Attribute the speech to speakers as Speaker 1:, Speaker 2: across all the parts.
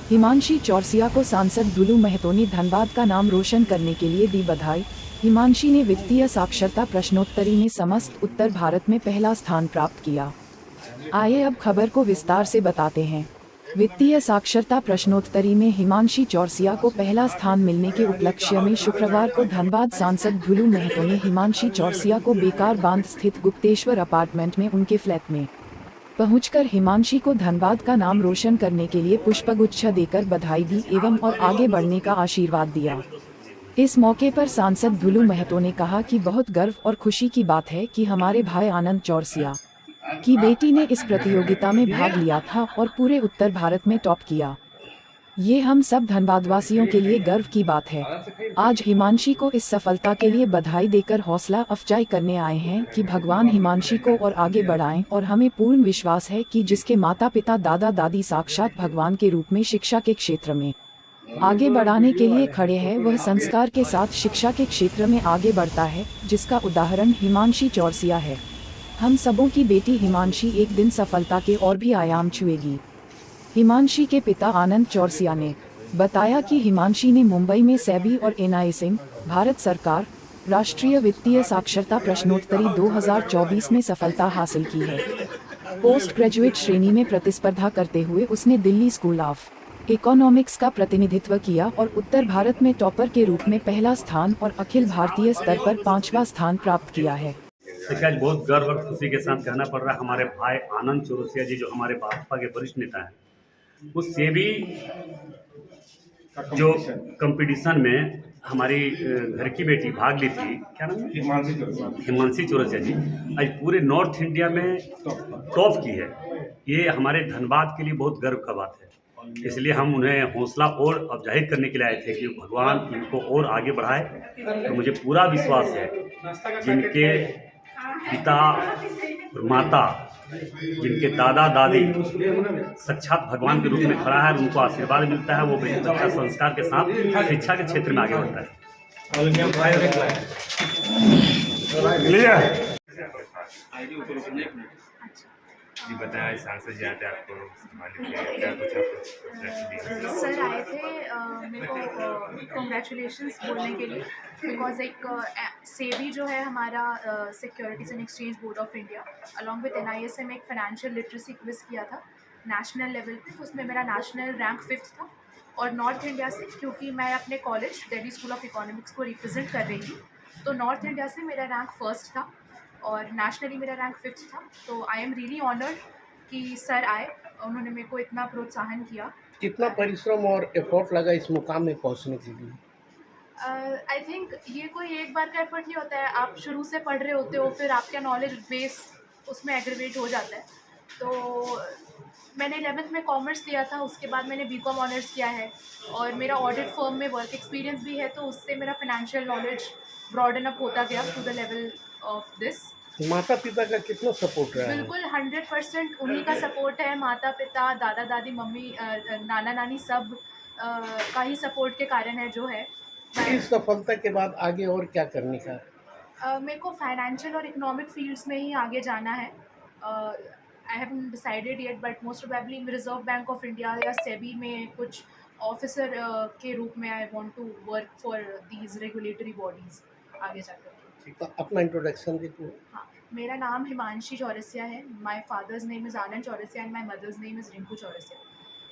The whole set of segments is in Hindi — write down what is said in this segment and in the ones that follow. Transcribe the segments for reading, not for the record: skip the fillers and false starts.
Speaker 1: हिमांशी चौरसिया को सांसद दुलू महतो ने धनबाद का नाम रोशन करने के लिए दी बधाई। हिमांशी ने वित्तीय साक्षरता प्रश्नोत्तरी में समस्त उत्तर भारत में पहला स्थान प्राप्त किया। आइए अब खबर को विस्तार से बताते हैं। वित्तीय साक्षरता प्रश्नोत्तरी में हिमांशी चौरसिया को पहला स्थान मिलने के उपलक्ष्य में शुक्रवार को धनबाद सांसद दुलू महतो ने हिमांशी चौरसिया को बेकार बांध स्थित गुप्तेश्वर अपार्टमेंट में उनके फ्लैट में पहुंचकर हिमांशी को धनबाद का नाम रोशन करने के लिए पुष्पगुच्छ देकर बधाई दी एवं और आगे बढ़ने का आशीर्वाद दिया। इस मौके पर सांसद दुलू महतो ने कहा कि बहुत गर्व और खुशी की बात है कि हमारे भाई आनंद चौरसिया की बेटी ने इस प्रतियोगिता में भाग लिया था और पूरे उत्तर भारत में टॉप किया। ये हम सब धनबादवासियों के लिए गर्व की बात है। आज हिमांशी को इस सफलता के लिए बधाई देकर हौसला अफजाई करने आए हैं कि भगवान हिमांशी को और आगे बढ़ाएं और हमें पूर्ण विश्वास है कि जिसके माता पिता दादा दादी साक्षात भगवान के रूप में शिक्षा के क्षेत्र में आगे बढ़ाने के लिए खड़े हैं, वह संस्कार के साथ शिक्षा के क्षेत्र में आगे बढ़ता है, जिसका उदाहरण हिमांशी चौरसिया है। हम सबों की बेटी हिमांशी एक दिन सफलता के और भी आयाम छुएगी। हिमांशी के पिता आनंद चौरसिया ने बताया कि हिमांशी ने मुंबई में सेबी और एनआईएसएम, भारत सरकार, राष्ट्रीय वित्तीय साक्षरता प्रश्नोत्तरी 2024 में सफलता हासिल की है। पोस्ट ग्रेजुएट श्रेणी में प्रतिस्पर्धा करते हुए उसने दिल्ली स्कूल ऑफ इकोनॉमिक्स का प्रतिनिधित्व किया और उत्तर भारत में टॉपर के रूप में पहला स्थान और अखिल भारतीय स्तर पर 5वां स्थान प्राप्त किया है।
Speaker 2: देखिए, आज बहुत गर्व और खुशी के साथ कहना पड़ रहा है, हमारे भाई आनंद चौरसिया जी जो हमारे भाजपा के वरिष्ठ नेता हैं, उस सेबी जो कंपटीशन में हमारी घर की बेटी भाग ली थी, क्या नाम है, हिमांशी चौरसिया जी, आज पूरे नॉर्थ इंडिया में टॉप की है। ये हमारे धनबाद के लिए बहुत गर्व का बात है। इसलिए हम उन्हें हौसला और अफजाई करने के लिए आए थे कि भगवान इनको और आगे बढ़ाए। तो मुझे पूरा विश्वास है जिनके पिता और माता, जिनके दादा दादी साक्षात भगवान के रूप में खड़ा है, उनको आशीर्वाद मिलता है, वो बच्चा संस्कार के साथ शिक्षा के क्षेत्र में आगे बढ़ता है।
Speaker 3: जी बताया, सांसद जी आए थे, आपको मालूम है क्या कुछ आपको
Speaker 4: सर आए थे मेरे को कॉन्ग्रेचुलेशंस बोलने के लिए, बिकॉज एक सेबी जो है हमारा securities and exchange board of India along with NISM एक फाइनेंशियल लिटरेसी क्विज किया था नेशनल लेवल पे। उसमें मेरा नेशनल रैंक 5th था और नॉर्थ इंडिया से, क्योंकि मैं अपने college Delhi school of economics को रिप्रेजेंट कर रही थी, तो नॉर्थ इंडिया से मेरा रैंक 1st था और नेशनली मेरा रैंक 5th था। तो आई एम रियली ऑनर्ड कि सर आए, उन्होंने मेरे को इतना प्रोत्साहन किया।
Speaker 5: कितना परिश्रम और एफर्ट लगा इस मुकाम में पहुंचने के लिए?
Speaker 4: आई थिंक ये कोई एक बार का एफर्ट नहीं होता है, आप शुरू से पढ़ रहे होते हो, फिर आपका नॉलेज बेस उसमें एग्रीवेट हो जाता है। तो मैंने 11th में कॉमर्स लिया था, उसके बाद मैंने बीकॉम ऑनर्स किया है और मेरा ऑडिट फर्म में वर्क एक्सपीरियंस भी है, तो उससे मेरा फाइनेंशियल नॉलेज ब्रॉडन अप होता गया to the level of this.
Speaker 5: माता पिता का कितना सपोर्ट रहा है?
Speaker 4: बिल्कुल 100% उन्हीं का सपोर्ट है। माता पिता, दादा दादी, मम्मी, नाना नानी सब का ही सपोर्ट के कारण है जो है।
Speaker 5: इस सफलता के बाद आगे और क्या करने का?
Speaker 4: मेरे को फाइनेंशियल और इकोनॉमिक फील्ड्स में ही आगे जाना है। I haven't decided yet, but most probably reserve bank of India या सेबी में कुछ ऑफिसर के रूप में I want to work for these regulatory bodies आगे जाकर।
Speaker 5: तो अपना इंट्रोडक्शन दीजिए।
Speaker 4: हाँ, मेरा नाम हिमांशी चौरसिया है। My father's name is Anand Chaurasia and my mother's name is Rinku Chaurasia.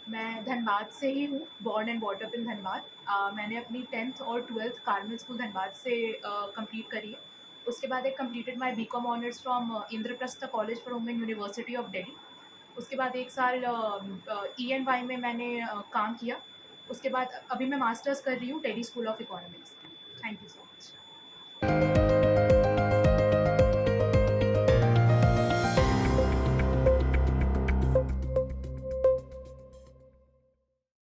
Speaker 4: मैं धनबाद से ही हूँ, born and brought up in Dhanbad. मैंने अपनी 10th और 12th कार्मल स्कूल धनबाद से कंप्लीट करी है। उसके बाद एक completed my BCom honours from Indraprastha college for women university of Delhi. उसके बाद एक साल ENY में मैंने काम किया। उसके बाद अभी मैं मास्टर्स कर रही हूँ Delhi school of economics. Thank you so much.